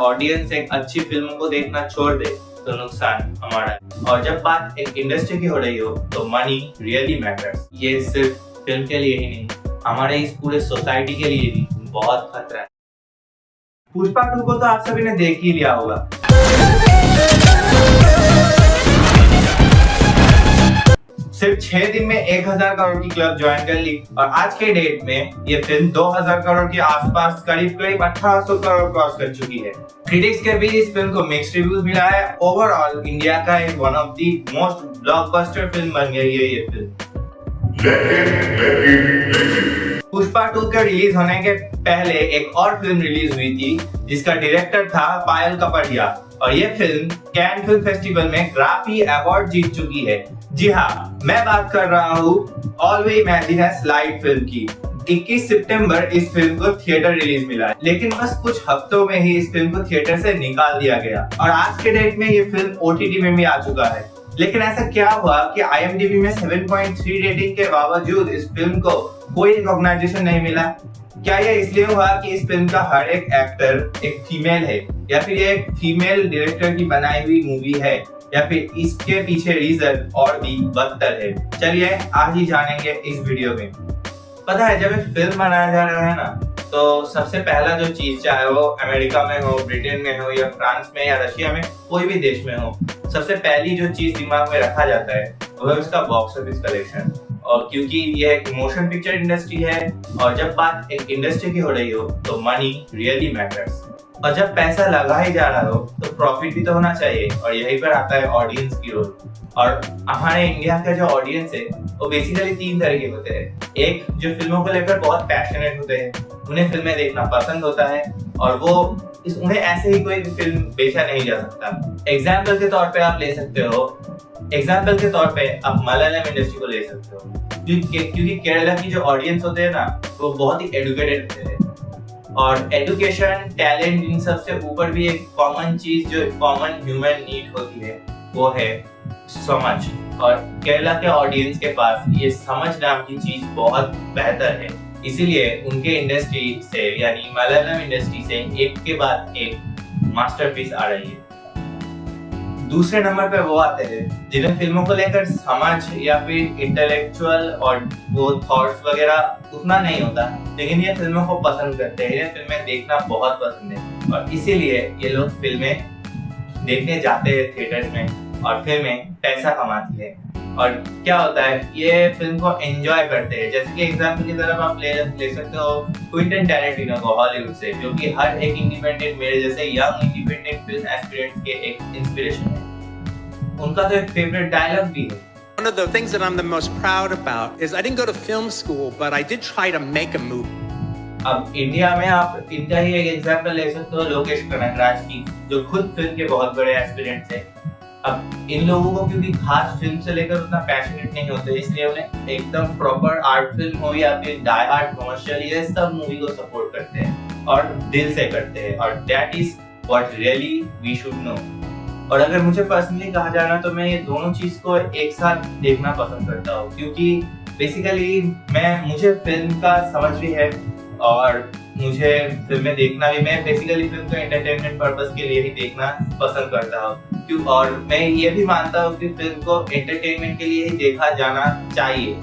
Audience एक अच्छी फिल्मों को देखना छोड़ दे तो नुकसान हमारा है। और जब बात एक इंडस्ट्री की हो रही हो तो मनी रियली मैटर्स। ये सिर्फ फिल्म के लिए ही नहीं, हमारे इस पूरे सोसाइटी के लिए भी बहुत खतरा है। पुष्पा 2 को तो आप सभी ने देख ही लिया होगा। सिर्फ 6 दिन में 1000 करोड़ की क्लब ज्वाइन कर ली और आज के डेट में ये फिल्म 2000 करोड़ के आसपास करीब 1800 करोड़ क्रॉस कर चुकी है। क्रिटिक्स के भी इस फिल्म को मिक्स्ड रिव्यूज मिला है। ओवरऑल इंडिया का एक one of the most blockbuster film बन गई है ये फिल्म। पुष्पा 2 के रिलीज होने के पहले एक और फिल्म रिलीज हुई थी जिसका डायरेक्टर था पायल कपड़िया और ये फिल्म कैन फिल्म फेस्टिवल में ग्राफी अवार्ड जीत चुकी है। जी हाँ, मैं बात कर रहा हूँ all way imagine slide film की। 21 सितंबर इस फिल्म को थिएटर रिलीज मिला है, लेकिन बस कुछ हफ्तों में ही इस फिल्म को थिएटर से निकाल दिया गया और आज के डेट में ये फिल्म OTT में भी आ चुका है। लेकिन ऐसा क्या हुआ कि IMDb में 7.3 रेटिंग के बावजूद इस फिल्म को कोई रिकॉग्नाइजेशन नहीं मिला? क्या ये इसलिए हुआ कि इस फिल्म का हर एक एक्टर एक फीमेल है, या फिर ये एक फीमेल डायरेक्टर की बनाई हुई मूवी है, या फिर इसके पीछे रीजन और भी बदतर है? चलिए आज ही जानेंगे इस वीडियो में। पता है, जब एक फिल्म बनाया जा रहा है ना, तो सबसे पहला जो चीज, चाहे वो अमेरिका में हो, ब्रिटेन में हो, या फ्रांस में, या रशिया में, कोई भी देश में हो, सबसे पहली जो चीज दिमाग में रखा जाता है वो है उसका बॉक्स ऑफिस कलेक्शन। और क्योंकि ये एक मोशन पिक्चर इंडस्ट्री है और जब बात एक इंडस्ट्री की हो रही हो तो मनी रियली मैटर्स। और जब पैसा लगा ही जा रहा हो तो प्रॉफिट भी तो होना चाहिए, और यहीं पर आता है ऑडियंस की रोल। और हमारे इंडिया का जो ऑडियंस है वो बेसिकली 3 तरह के होते हैं। एक जो फिल्मों को लेकर बहुत पैशनेट होते हैं, उन्हें फिल्में देखना पसंद होता है और वो उन्हें ऐसे ही कोई फिल्म बेचा नहीं जा सकता। एग्जाम्पल के तौर पे आप ले सकते हो, आप मलयालम इंडस्ट्री को ले सकते हो, क्योंकि केरला की जो ऑडियंस होते हैं ना, वो बहुत ही एडुकेटेड होते हैं। और एडुकेशन, टैलेंट, इन सब से ऊपर भी एक कॉमन चीज जो कॉमन ह्यूमन नीड होती है वो है समझ। और केरला के ऑडियंस के पास ये समझ नाम की चीज बहुत बेहतर है, इसीलिए उनके इंडस्ट्री से, यानी मलयालम इंडस्ट्री से एक के बाद एक मास्टरपीस आ रही है। दूसरे नंबर पे वो आते हैं जिन्हें फिल्मों को लेकर समझ या फिर इंटेलेक्चुअल और वो थॉट्स वगैरह उतना नहीं होता, लेकिन ये फिल्मों को पसंद करते हैं, इन्हें फिल्में देखना बहुत पसंद है और इसीलिए ये लोग फिल्में देखने जाते हैं थिएटर्स में और फिल्में पैसा कमाती है। और क्या होता है, ये फिल्म को एंजॉय करते हैं। जैसे कि एग्जाम्पल की तरफ आप ले सकते हो क्विंटन टैरेंटिनो को हॉलीवुड से, जो कि हर एक इंडिपेंडेंट, मेरे जैसे यंग इंडिपेंडेंट फिल्म एस्पिरेंट्स के एक इंस्पिरेशन है। उनका तो एक फेवरेट डायलॉग भी है। One of the things that I'm the most proud about is I didn't go to film school, but I did try to make a movie. अब India में आप इनका ही एक एग्जाम्पल ले सकते हो लोकेश कनगराज की, जो खुद फिल्म के बहुत बड़े एस्पिरेंट्स हैं। अब इन लोगों को क्योंकि खास फिल्म से लेकर उतना पैशनेट नहीं होते, इसलिए उन्हें एकदम प्रॉपर आर्ट फिल्म हो या फिर डाई हार्ड कमर्शियल, ये सब मूवी को सपोर्ट करते हैं और दिल से करते हैं, और that is what really we should know. और अगर मुझे पर्सनली कहा जाए तो मैं ये दोनों चीज को एक साथ देखना पसंद करता हूँ, क्योंकि बेसिकली मुझे फिल्म का समझ भी है और मुझे फिल्में देखना भी, मैं बेसिकली फिल्म को एंटरटेनमेंट पर्पस के लिए ही देखना पसंद करता हूँ। और मैं ये भी मानता हूँ कि फिल्म को एंटरटेनमेंट के लिए ही देखा जाना चाहिए।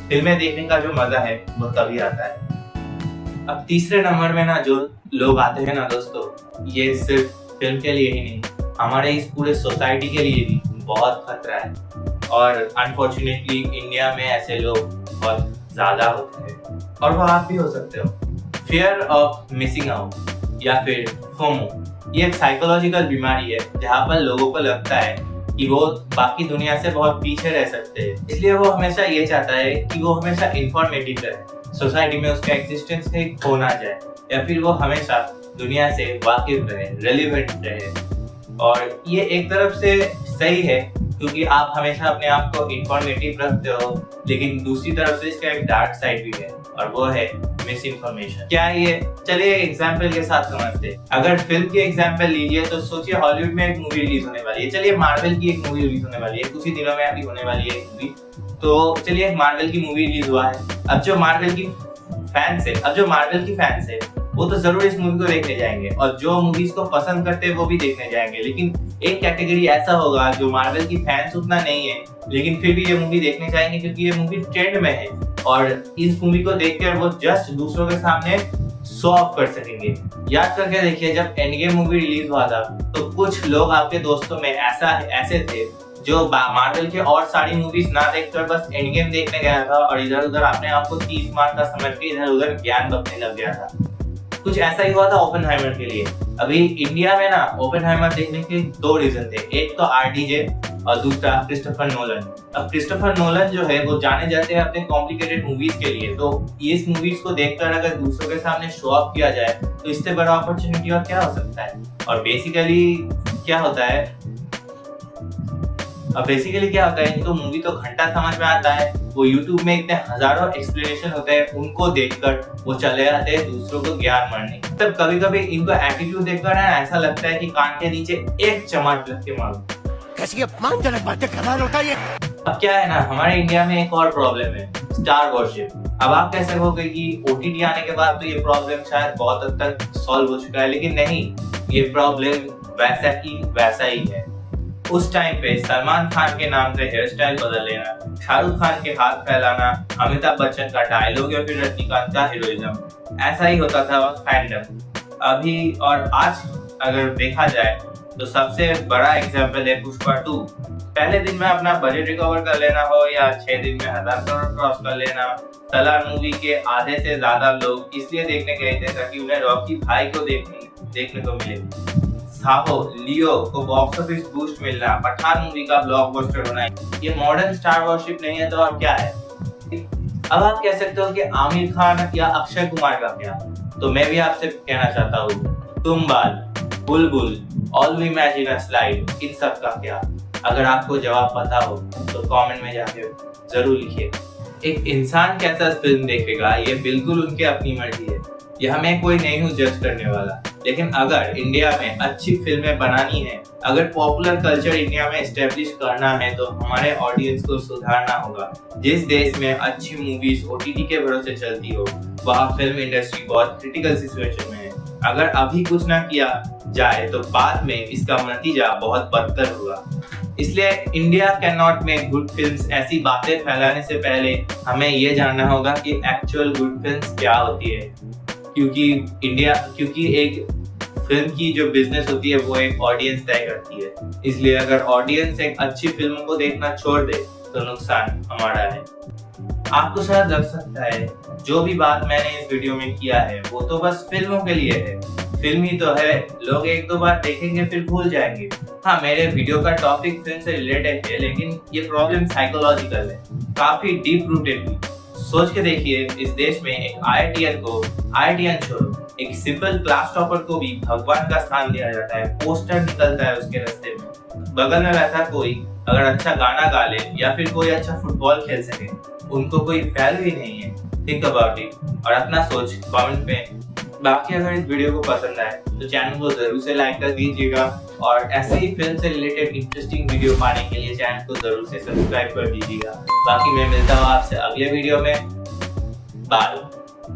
फिल्में देखने का जो मजा है वो तभी आता है। अब तीसरे नंबर में ना जो लोग आते हैं ना दोस्तों, ये सिर्फ फिल्म के लिए ही नहीं, हमारे इस पूरे सोसाइटी के लिए भी बहुत खतरा है। और अनफॉर्चुनेटली इंडिया में ऐसे लोग बहुत ज्यादा होते हैं, और वो आप भी हो सकते हो। फियर ऑफ मिसिंग आउट या फिर फोमो, ये एक साइकोलॉजिकल बीमारी है जहाँ पर लोगों को लगता है कि वो बाकी दुनिया से बहुत पीछे रह सकते हैं, इसलिए वो हमेशा ये चाहता है कि वो हमेशा इंफॉर्मेटिव रहे, सोसाइटी में उसका एग्जिस्टेंस कहीं खो ना जाए, या फिर वो हमेशा दुनिया से वाकिफ रहे, रेलिवेंट रहे। और ये एक तरफ से सही है क्योंकि आप हमेशा अपने आप को इंफॉर्मेटिव रखते हो, लेकिन दूसरी तरफ से इसका एक डार्क साइड भी है और वो है मिस इन्फॉर्मेशन। क्या ये, चलिए एग्जाम्पल के साथ समझते हैं। अगर फिल्म के एग्जाम्पल लीजिए तो सोचिए हॉलीवुड में एक मूवी रिलीज होने वाली है, चलिए मार्वल की एक मूवी रिलीज होने वाली है, कुछ ही दिनों में अभी होने वाली है एक मूवी। तो चलिए मार्वल की मूवी रिलीज हुआ है। अब जो मार्वल की फैंस है वो तो जरूर इस मूवी को देखने जाएंगे, और जो मूवीज को पसंद करते हैं वो भी देखने जाएंगे। लेकिन एक कैटेगरी ऐसा होगा जो मार्वल की फैंस उतना नहीं है, लेकिन फिर भी ये मूवी देखने जाएंगे क्योंकि ये मूवी ट्रेंड में है, और इस मूवी को देखकर वो जस्ट दूसरों के सामने शो ऑफ कर सकेंगे। याद करके देखिए, जब एंड गेम मूवी रिलीज हुआ था तो कुछ लोग आपके दोस्तों में ऐसे थे जो मार्वल के और सारी मूवीज ना देखकर बस एंड गेम देखने गया था और इधर उधर अपने आप को 30 मार्क का समझ के इधर उधर ज्ञान बकने लग गया था। कुछ ऐसा ही हुआ था ओपेनहाइमर के लिए। अभी इंडिया में ना ओपेनहाइमर देखने के 2 रीजन थे, एक तो आरडीजे और दूसरा क्रिस्टोफर नोलन। अब क्रिस्टोफर नोलन जो है वो जाने जाते हैं अपने कॉम्प्लिकेटेड मूवीज के लिए, तो इस मूवीज को देखकर अगर दूसरों के सामने शो ऑफ किया जाए तो इससे बड़ा अपॉर्चुनिटी और क्या हो सकता है। और बेसिकली क्या होता है, इनको मूवी तो घंटा समझ में आता है, वो YouTube में इतने हजारों एक्सप्लेनेशन होते हैं, उनको देखकर वो चले जाते हैं दूसरों को ज्ञान मारने। तब कभी कभी इनको एटीट्यूड देखकर ऐसा लगता है कि कान के नीचे एक चमाट लग के मारो। कैसी अपमानजनक बातें कर रहा होता है। अब क्या है ना, हमारे इंडिया में एक और प्रॉब्लम है, स्टार वर्शिप। अब आप कह सकोगे कि OTT आने के बाद तो ये प्रॉब्लम शायद बहुत हद तक सॉल्व हो चुका है, लेकिन नहीं, ये प्रॉब्लम वैसा ही है। उस टाइम पे सलमान खान के नाम से हेयर स्टाइल बदल लेना, शाहरुख खान के हाथ फैलाना, अमिताभ बच्चन का डायलॉग या फिर रजनीकांत का हीरोइज्म, ऐसा ही होता था फैंडम। अभी और आज अगर देखा जाए तो सबसे बड़ा एग्जाम्पल है पुष्पा 2। पहले दिन में अपना बजट रिकवर कर लेना हो या 6 दिन में 1000 करोड़ क्रॉस कर लेना, सलार मूवी के आधे से ज्यादा लोग इसलिए देखने गए थे ताकि उन्हें रॉकी भाई को देखने को मिले। साहो, लियो को बॉक्स ऑफिस बूस्ट मिलना, पठान मूवी का ब्लॉकबस्टर होना, ये मॉडर्न स्टार वर्शिप नहीं है तो और क्या है। अब आप कह सकते हो कि आमिर खान या अक्षय कुमार का क्या, तो मैं भी आपसे कहना चाहता हूँ, तुम बाल, बुलबुल, all we imagine a slide, इन सब का क्या। अगर आपको जवाब पता हो तो कमेंट में जाके जरूर लिखिए। एक इंसान कैसा फिल्म देखेगा ये बिल्कुल उनकी अपनी मर्जी है, ये हमें कोई नहीं हूँ जज करने वाला। लेकिन अगर इंडिया में अच्छी फिल्में बनानी है, अगर पॉपुलर कल्चर इंडिया में एस्टेब्लिश करना है तो हमारे ऑडियंस को सुधारना होगा। जिस देश में अच्छी मूवीज OTT के भरोसे चलती हो वहाँ फिल्म इंडस्ट्री बहुत क्रिटिकल सिचुएशन में है। अगर अभी कुछ ना किया जाए तो बाद में इसका नतीजा बहुत बदतर होगा। इसलिए India can not make good films ऐसी बातें फैलाने से पहले हमें ये जानना होगा कि एक्चुअल गुड फिल्म्स क्या होती है, क्योंकि एक फिल्म की जो बिजनेस होती है वो एक ऑडियंस तय करती है। इसलिए अगर ऑडियंस एक अच्छी फिल्म को देखना छोड़ दे तो नुकसान हमारा है। आपको शायद लग सकता है जो भी बात मैंने इस वीडियो में किया है वो तो बस फिल्मों के लिए है, फिल्म ही तो है, लोग 1-2 बार देखेंगे फिर भूल जाएंगे। हाँ, मेरे वीडियो का टॉपिक फिल्म से रिलेटेड है, लेकिन ये प्रॉब्लम साइकोलॉजिकल है, काफी डीप रूटेड है। सोच के देखिए, इस देश में एक IITian छोड़ो, एक सिंपल क्लास टॉपर को भी भगवान का स्थान दिया जाता है, पोस्टर निकलता है उसके रास्ते में। बगल में बैठा कोई अगर अच्छा गाना गा ले या फिर कोई अच्छा फुटबॉल खेल सके, उनको कोई वैल्यू ही नहीं है। थिंक अबाउट इट और अपना सोच कमेंट में। बाकी अगर इस वीडियो को पसंद आए तो चैनल को जरूर से लाइक कर दीजिएगा, और ऐसे ही फिल्म से रिलेटेड इंटरेस्टिंग वीडियो पाने के लिए चैनल को जरूर से सब्सक्राइब कर दीजिएगा। बाकी मैं मिलता हूँ आपसे अगले वीडियो में। बाय।